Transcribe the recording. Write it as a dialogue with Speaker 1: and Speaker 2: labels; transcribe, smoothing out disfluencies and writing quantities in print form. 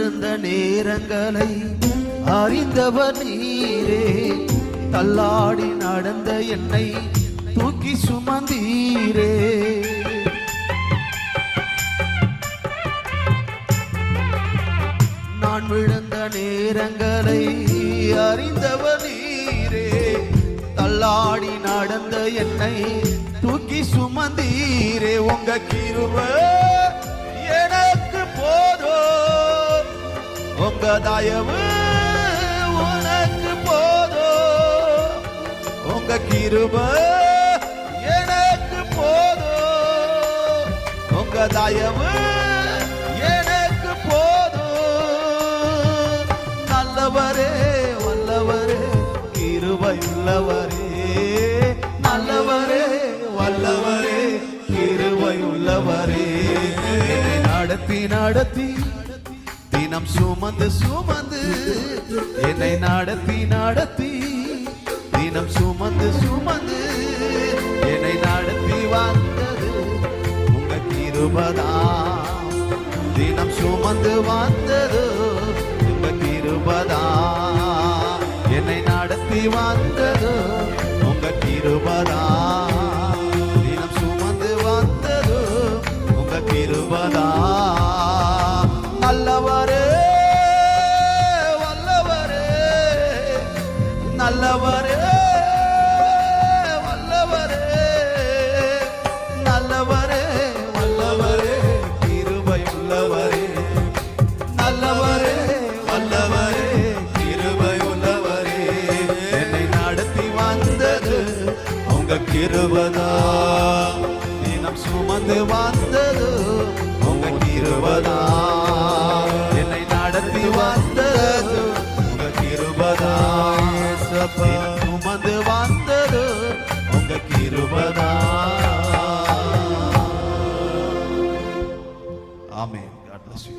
Speaker 1: விழுந்த நேரங்களை அறிந்தவர் நீரே. தள்ளாடி நடந்த என்னை தூக்கி சுமந்தீரே. நான் விழுந்த நேரங்களை அறிந்தவர் நீரே. தள்ளாடி நடந்த என்னை தூக்கி சுமந்தீரே. உங்க கிருபை எனக்கு போதும், உங்க தயவு உனக்கு போதும். உங்க கிருபை எனக்கு போதும், உங்க தயவு எனக்கு போதும். நல்லவரே வல்லவரே கிருபையுள்ளவரே, நல்லவரே வல்லவரே கிருபையுள்ளவரே. என்னை நடத்தி நடத்தி தினம் சுமந்து சுமந்து, என்னை நடத்தி நடத்தி தினம் சுமந்து சுமந்து, என்னை நடத்தி வந்தது உங்க கிருபைதான். தினம் சுமந்து வந்தது உங்க கிருபைதான். என்னை நடத்தி வந்தது உங்க கிருபைதான். தினம் சுமந்து வந்தது உங்க கிருபைதான். நல்லவரே வல்லவரே, நல்லவரே வல்லவரே, நல்லவரே வல்லவரே கிருபையுள்ளவரே, நல்லவரே வல்லவரே கிருபையுள்ளவரே. என்னை நடத்தி வந்தது உங்க கிருபைதான். தினம் சுமந்து வந்தது உங்க கிருபைதான். என்னை நடத்தி வந்தது உங்க கிருபைதான். சுமந்து வந்தது உங்க கிருபைதான். ஆமென். God bless you.